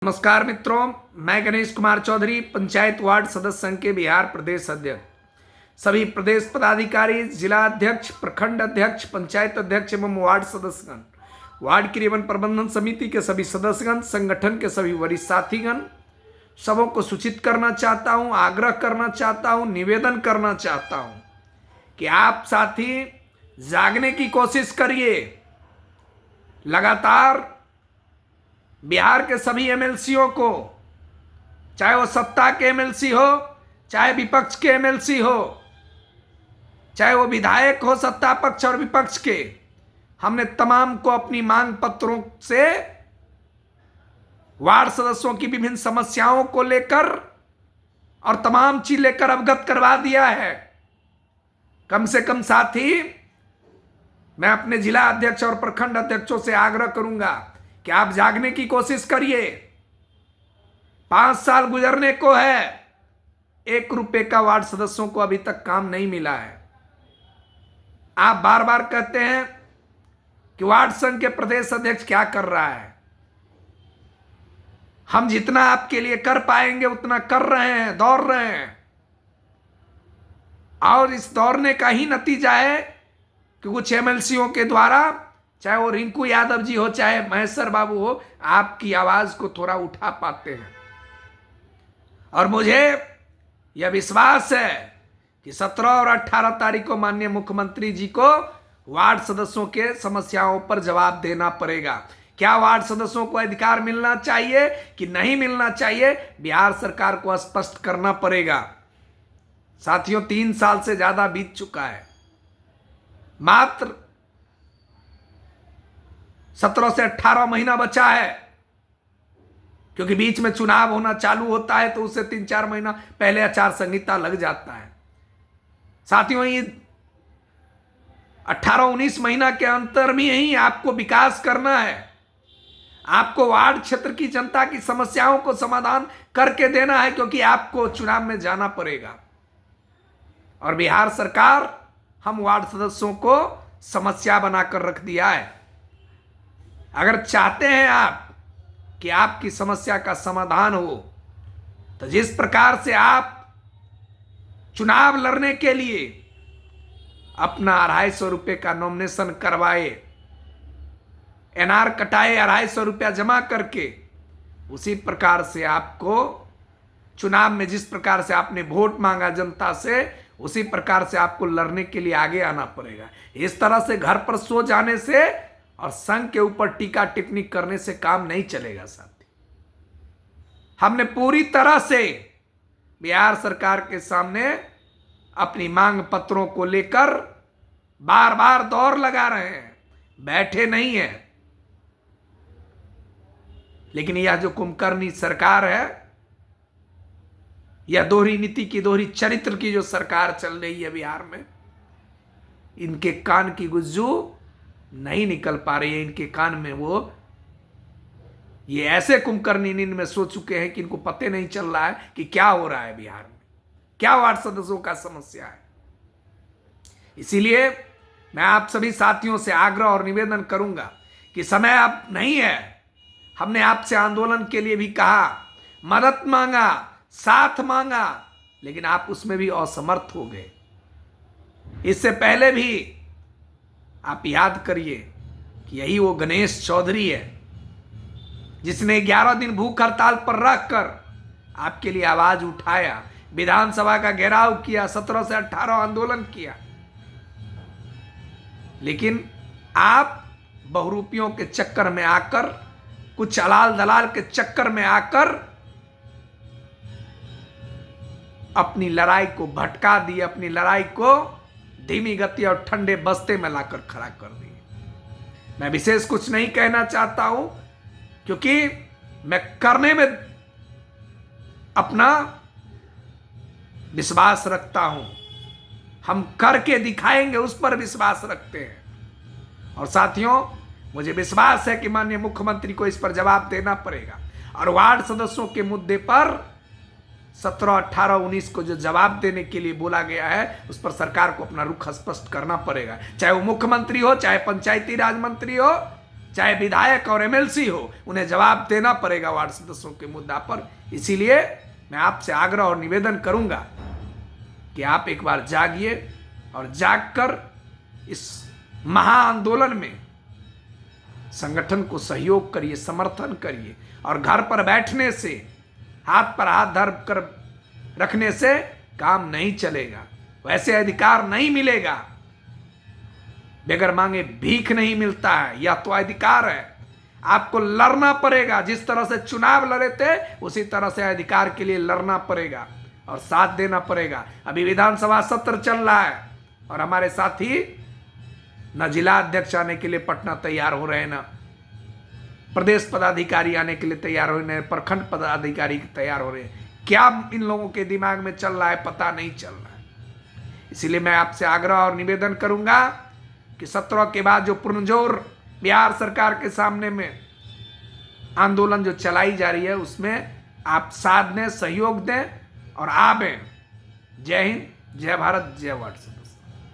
नमस्कार मित्रों, मैं गणेश कुमार चौधरी, पंचायत वार्ड सदस्य संघ के बिहार प्रदेश अध्यक्ष। सभी प्रदेश पदाधिकारी, जिला अध्यक्ष, प्रखंड अध्यक्ष, पंचायत अध्यक्ष एवं वार्ड सदस्यगण, वार्ड क्रियान्वयन प्रबंधन समिति के सभी सदस्यगण, संगठन के सभी वरिष्ठ साथीगण, सबों को सूचित करना चाहता हूं, आग्रह करना चाहता हूं, निवेदन करना चाहता हूं कि आप साथी जागने की कोशिश करिए। लगातार बिहार के सभी एमएलसीओं को, चाहे वो सत्ता के एमएलसी हो, चाहे विपक्ष के एमएलसी हो, चाहे वो विधायक हो सत्ता पक्ष और विपक्ष के, हमने तमाम को अपनी मांग पत्रों से वार्ड सदस्यों की विभिन्न समस्याओं को लेकर और तमाम चीज लेकर अवगत करवा दिया है। कम से कम साथी, मैं अपने जिला अध्यक्ष और प्रखंड अध्यक्षों से आग्रह करूंगा कि आप जागने की कोशिश करिए। 5 साल गुजरने को है, 1 रुपए का वार्ड सदस्यों को अभी तक काम नहीं मिला है। आप बार बार कहते हैं कि वार्ड संघ के प्रदेश अध्यक्ष क्या कर रहा है। हम जितना आपके लिए कर पाएंगे उतना कर रहे हैं, दौड़ रहे हैं, और इस दौड़ने का ही नतीजा है कि कुछ एमएलसीओं के द्वारा, चाहे वो रिंकू यादव जी हो, चाहे महेश्वर बाबू हो, आपकी आवाज को थोड़ा उठा पाते हैं। और मुझे यह विश्वास है कि 17 और 18 तारीख को माननीय मुख्यमंत्री जी को वार्ड सदस्यों के समस्याओं पर जवाब देना पड़ेगा। क्या वार्ड सदस्यों को अधिकार मिलना चाहिए कि नहीं मिलना चाहिए, बिहार सरकार को स्पष्ट करना पड़ेगा। साथियों, 3 साल से ज्यादा बीत चुका है। मात्र 17 से 18 महीना बचा है, क्योंकि बीच में चुनाव होना चालू होता है तो उससे 3-4 महीना पहले आचार संहिता लग जाता है। साथियों, ये 18-19 महीना के अंतर में ही आपको विकास करना है। आपको वार्ड क्षेत्र की जनता की समस्याओं को समाधान करके देना है, क्योंकि आपको चुनाव में जाना पड़ेगा। और बिहार सरकार हम वार्ड सदस्यों को समस्या बनाकर रख दिया है। अगर चाहते हैं आप कि आपकी समस्या का समाधान हो, तो जिस प्रकार से आप चुनाव लड़ने के लिए अपना 250 रुपये का नॉमिनेशन करवाए, एनआर कटाए 250 रुपया जमा करके, उसी प्रकार से आपको चुनाव में जिस प्रकार से आपने वोट मांगा जनता से, उसी प्रकार से आपको लड़ने के लिए आगे आना पड़ेगा। इस तरह से घर पर सो जाने से और संघ के ऊपर टीका टिप्पणी करने से काम नहीं चलेगा। साथी, हमने पूरी तरह से बिहार सरकार के सामने अपनी मांग पत्रों को लेकर बार बार दौड़ लगा रहे हैं, बैठे नहीं हैं। लेकिन यह जो कुंभकर्णी सरकार है, यह दोहरी नीति की, दोहरी चरित्र की जो सरकार चल रही है बिहार में, इनके कान की गुज्जू नहीं निकल पा रही है। इनके कान में वो ये ऐसे कुंभकर्णी नींद में सो चुके हैं कि इनको पते नहीं चल रहा है कि क्या हो रहा है बिहार में, क्या वार्ड सदस्यों का समस्या है। इसीलिए मैं आप सभी साथियों से आग्रह और निवेदन करूंगा कि समय अब नहीं है। हमने आपसे आंदोलन के लिए भी कहा, मदद मांगा, साथ मांगा, लेकिन आप उसमें भी असमर्थ हो गए। इससे पहले भी आप याद करिए कि यही वो गणेश चौधरी है जिसने 11 दिन भूख हड़ताल पर रखकर आपके लिए आवाज उठाया, विधानसभा का घेराव किया, 17 से 18 आंदोलन किया। लेकिन आप बहुरूपियों के चक्कर में आकर, कुछ अलाल दलाल के चक्कर में आकर अपनी लड़ाई को भटका दिए, अपनी लड़ाई को धीमी गति और ठंडे बस्ते में लाकर खड़ा कर दिए। मैं विशेष कुछ नहीं कहना चाहता हूं, क्योंकि मैं करने में अपना विश्वास रखता हूं। हम करके दिखाएंगे, उस पर विश्वास रखते हैं। और साथियों, मुझे विश्वास है कि माननीय मुख्यमंत्री को इस पर जवाब देना पड़ेगा। और वार्ड सदस्यों के मुद्दे पर 17, 18, 19 को जो जवाब देने के लिए बोला गया है, उस पर सरकार को अपना रुख स्पष्ट करना पड़ेगा। चाहे वो मुख्यमंत्री हो, चाहे पंचायती राज मंत्री हो, चाहे विधायक और एमएलसी हो, उन्हें जवाब देना पड़ेगा वार्ड सदस्यों के मुद्दा पर। इसीलिए मैं आपसे आग्रह और निवेदन करूंगा कि आप एक बार जागिए और जागकर इस महाआंदोलन में संगठन को सहयोग करिए, समर्थन करिए। और घर पर बैठने से, हाथ पर हाथ धर कर रखने से काम नहीं चलेगा, वैसे अधिकार नहीं मिलेगा। बगैर मांगे भीख नहीं मिलता है, यह तो अधिकार है। आपको लड़ना पड़ेगा, जिस तरह से चुनाव लड़े थे उसी तरह से अधिकार के लिए लड़ना पड़ेगा और साथ देना पड़ेगा। अभी विधानसभा सत्र चल रहा है और हमारे साथी न जिला अध्यक्ष आने के लिए पटना तैयार हो रहे हैं, न प्रदेश पदाधिकारी आने के लिए तैयार हो रहे हैं, प्रखंड पदाधिकारी तैयार हो रहे हैं। क्या इन लोगों के दिमाग में चल रहा है पता नहीं चल रहा है। इसीलिए मैं आपसे आग्रह और निवेदन करूंगा कि 17 के बाद जो पुरजोर बिहार सरकार के सामने में आंदोलन जो चलाई जा रही है उसमें आप साथ दें, सहयोग दें और आवें। जय हिंद, जय भारत, जय व्हाट्सएप।